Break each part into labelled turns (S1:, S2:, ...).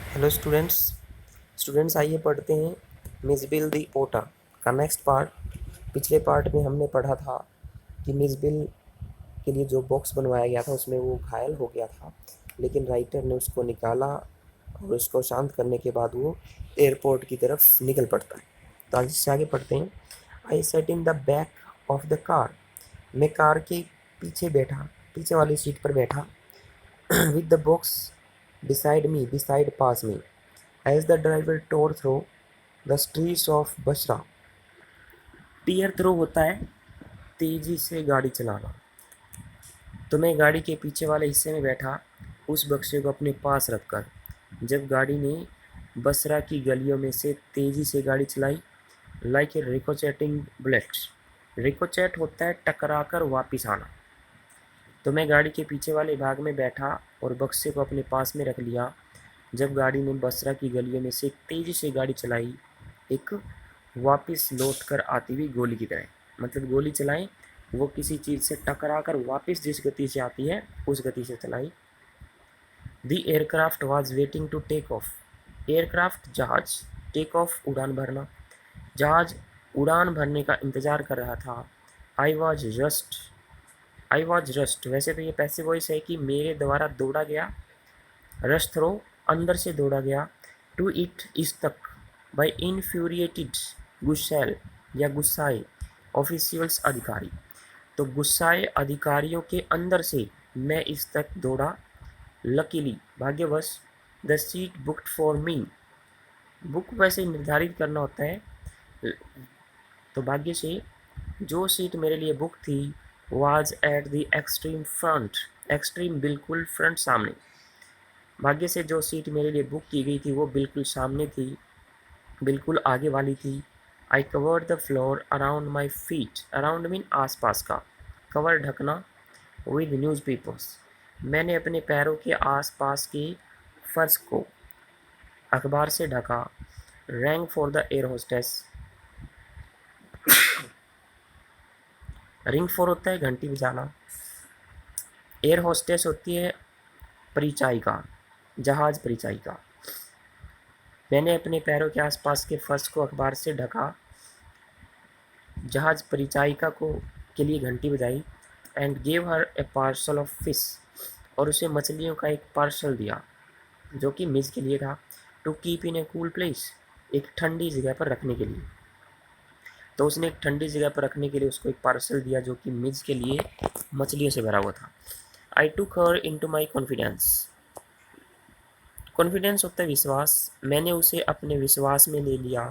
S1: Hello students आइए पढ़ते हैं मिसबिल दी ओटा का नेक्स्ट पार्ट। पिछले पार्ट में हमने पढ़ा था कि मिसबिल के लिए जो बॉक्स बनवाया गया था उसमें वो घायल हो गया था, लेकिन राइटर ने उसको निकाला और उसको शांत करने के बाद वो एयरपोर्ट की तरफ निकल पड़ता है। तो आज इससे आगे पढ़ते हैं। I sat in the back of the car. मैं कार के पीछे वाली सीट पर बैठा। With the box beside pass me as the driver tore through the streets of Basra। Tear throw होता है तेजी से गाड़ी चलाना। तो मैं गाड़ी के पीछे वाले हिस्से में बैठा, उस बक्से को अपने पास रखकर। जब गाड़ी ने बसरा की गलियों में से तेजी से गाड़ी चलाई, लाइक ए रिकोचेटिंग बुलेट। रिकोचेट होता है टकराकर वापिस आना। तो मैं गाड़ी के पीछे वाले भाग में बैठा और बक्से को अपने पास में रख लिया। जब गाड़ी ने बसरा की गलियों में से तेजी से गाड़ी चलाई, एक वापस लौट कर आती हुई गोली की तरह। मतलब गोली चलाएं, वो किसी चीज़ से टकरा कर वापस जिस गति से आती है उस गति से चलाई। The aircraft was waiting to take off. Aircraft जहाज, टेक ऑफ उड़ान भरना। जहाज उड़ान भरने का इंतज़ार कर रहा था। I was rust I was rust वैसे तो ये पैसिव वॉइस है कि मेरे द्वारा दौड़ा गया। रश थ्रो अंदर से दौड़ा गया। टू इट इस तक बाई इन्फ्यूरिएटेड गुस्सैल या गुस्साए ऑफिशियल्स अधिकारी। तो गुस्साए अधिकारियों के अंदर से मैं इस तक दौड़ा। लकीली भाग्यवश the seat booked for me. Book वैसे निर्धारित करना होता है, तो भाग्य से जो सीट मेरे लिए बुक थी was at the extreme front. Extreme बिल्कुल फ्रंट सामने। भाग्य से जो सीट मेरे लिए बुक की गई थी वो बिल्कुल सामने थी, बिल्कुल आगे वाली थी। I covered the floor around my feet. Around mean आसपास का, कवर ढकना, विद न्यूज़ पेपर्स। मैंने अपने पैरों के आसपास के फर्श को अखबार से ढका। Wrong for the air hostess. Ring for होता है घंटी बजाना। एयर होस्टेस होती है परिचायिका, जहाज परिचायिका। मैंने अपने पैरों के आसपास के फर्श को अखबार से ढका, जहाज परिचायिका को के लिए घंटी बजाई। And gave her A parcel of fish. और उसे मछलियों का एक पार्सल दिया जो कि मिस के लिए था। To keep in a cool place, एक ठंडी जगह पर रखने के लिए। तो उसने एक ठंडी जगह पर रखने के लिए उसको एक पार्सल दिया जो कि मिस के लिए मछलियों से भरा हुआ था। आई टूक हर इन टू माई कॉन्फिडेंस। कॉन्फिडेंस होता है विश्वास। मैंने उसे अपने विश्वास में ले लिया।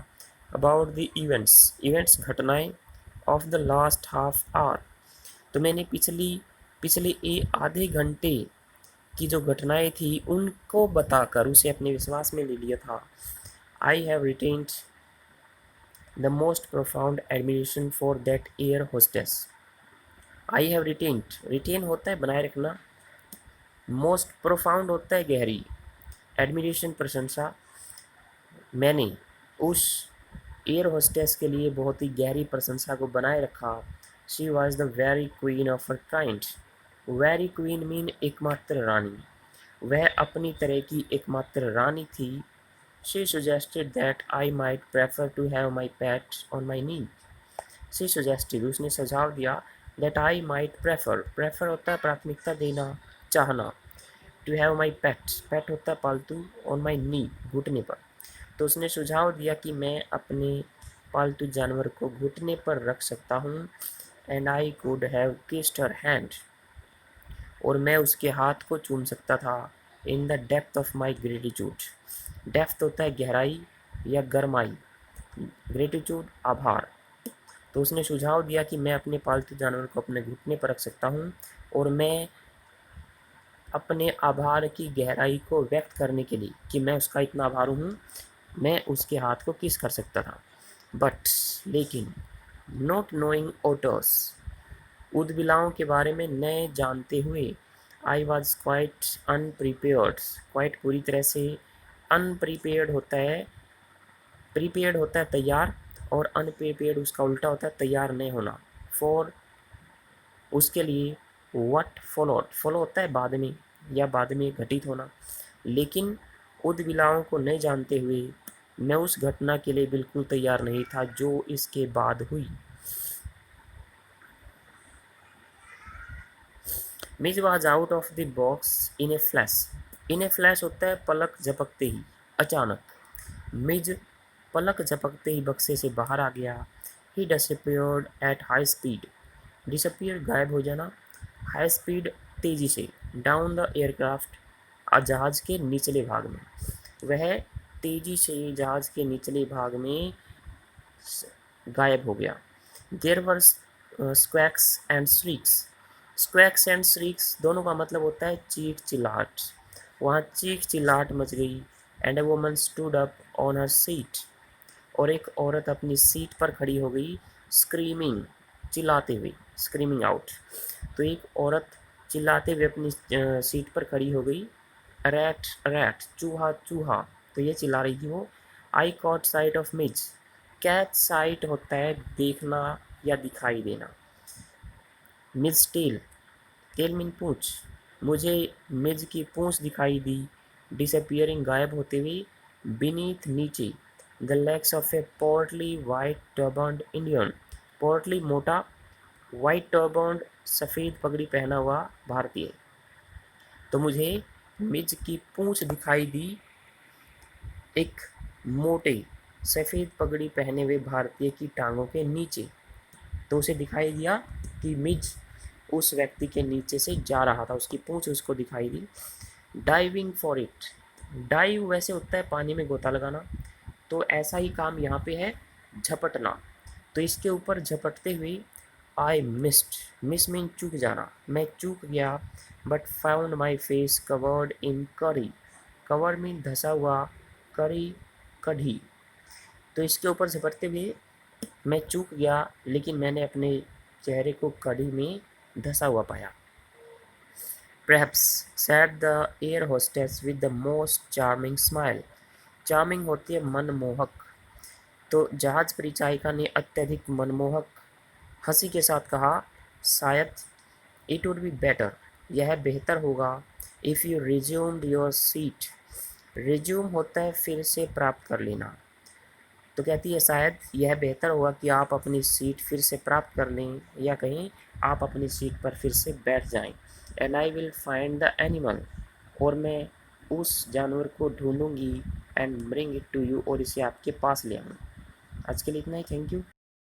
S1: अबाउट द इवेंट्स घटनाएं of the last half hour. तो मैंने पिछले आधे घंटे की जो घटनाएं थी उनको बताकर उसे अपने विश्वास में ले लिया था। I have retained the most profound admiration for that air hostess. I have retain होता है बनाए रखना। मोस्ट प्रोफाउंड होता है गहरी। एडमिरेशन प्रशंसा। मैंने उस एयर होस्टेस के लिए बहुत ही गहरी प्रशंसा को बनाए रखा। She was the very queen of her kind. Very queen mean एकमात्र रानी। वह अपनी तरह की एकमात्र रानी थी। She suggested that I might prefer to have my pat on my knee. She suggested उसने सुझाव दिया। दैट आई माइट प्रेफर होता है प्राथमिकता देना, चाहना। टू हैव माई पैट होता है पालतू, ऑन माई नी घुटने पर। तो उसने सुझाव दिया कि मैं अपने पालतू जानवर को घुटने पर रख सकता हूँ। And I could have kissed her hand. और मैं उसके हाथ को चूम सकता था। In the depth of my gratitude. Depth होता है गहराई या गरमाई, ग्रेटिट्यूड आभार। तो उसने सुझाव दिया कि मैं अपने पालतू जानवर को अपने घुटने पर रख सकता हूँ और मैं अपने आभार की गहराई को व्यक्त करने के लिए कि मैं उसका इतना आभारी हूँ, मैं उसके हाथ को किस कर सकता था। बट लेकिन नॉट नोइंग ओटर्स, उदबिलाओं के बारे में न जानते हुए, आई वॉज क्वाइट अनप्रिपेयर्ड। क्वाइट पूरी तरह से, अनप्रिपेयर्ड होता है, प्रीपेयर्ड होता है तैयार, और अनप्रिपेयर्ड उसका उल्टा होता है तैयार नहीं होना। फॉर उसके लिए, व्हाट फॉलो होता है बाद में या बाद में घटित होना। लेकिन उद्विलाओं को नहीं जानते हुए मैं उस घटना के लिए बिल्कुल तैयार नहीं था जो इसके बाद हुई। Mij was out of the box in a flash. In a flash होता है पलक झपकते ही, अचानक। मिज पलक झपकते ही बक्से से बाहर आ गया। He disappeared at high speed. Disappear गायब हो जाना, हाई स्पीड तेजी से, डाउन द एयरक्राफ्ट जहाज के निचले भाग में। वह तेजी से जहाज के निचले भाग में गायब हो गया। There were squawks and shrieks. Squawks and shrieks दोनों का मतलब होता है चीख चिल्लाहट। वहाँ चीख चिल्लाहट मच गई। And a woman stood up on her seat. और एक औरत अपनी सीट पर खड़ी हो गई, स्क्रीमिंग, चिल्लाते हुए, स्क्रीमिंग आउट। तो एक औरत चिल्लाते हुए अपनी सीट पर खड़ी हो गई। रैट रैट, चूहा चूहा, तो ये चिल्ला रही थी वो। I caught sight of Mij. Catch sight होता है देखना या दिखाई देना। मिज टेल, टेल मीन पूंछ। मुझे मिज की पूंछ दिखाई दी। डिसअपियरिंग गायब होते हुए। बीनीथ नीचे। The legs of a portly white turbaned Indian. Portly मोटा, वाइट टर्बन्ड सफ़ेद पगड़ी पहना हुआ भारतीय। तो मुझे मिज की पूंछ दिखाई दी एक मोटे सफ़ेद पगड़ी पहने हुए भारतीय की टांगों के नीचे। तो उसे दिखाई दिया कि मिज उस व्यक्ति के नीचे से जा रहा था, उसकी पूंछ उसको दिखाई दी। Diving for it. डाइव वैसे होता है पानी में गोता लगाना, तो ऐसा ही काम यहाँ पे है, झपटना। तो इसके ऊपर झपटते हुए आई मिस्ड। मिस मीन चूक जाना, मैं चूक गया। But found my face covered in curry. Cover mean धसा हुआ, करी कढ़ी। तो इसके ऊपर झपटते हुए मैं चूक गया, लेकिन मैंने अपने चेहरे को कढ़ी में धसा हुआ पाया। Perhaps, said the air hostess with the most charming smile. Charming होती है मनमोहक। तो जहाज परिचारिका ने अत्यधिक मनमोहक हंसी के साथ कहा, शायद, इट वुड बी बेटर, यह बेहतर होगा, if you resumed your seat. Resume होता है फिर से प्राप्त कर लेना। तो कहती है शायद यह बेहतर होगा कि आप अपनी सीट फिर से प्राप्त कर लें, या कहीं आप अपनी सीट पर फिर से बैठ जाएं। And I will find the animal, और मैं उस जानवर को ढूंढूंगी, and bring it to you, और इसे आपके पास ले आऊँ। आज के लिए इतना ही, थैंक यू।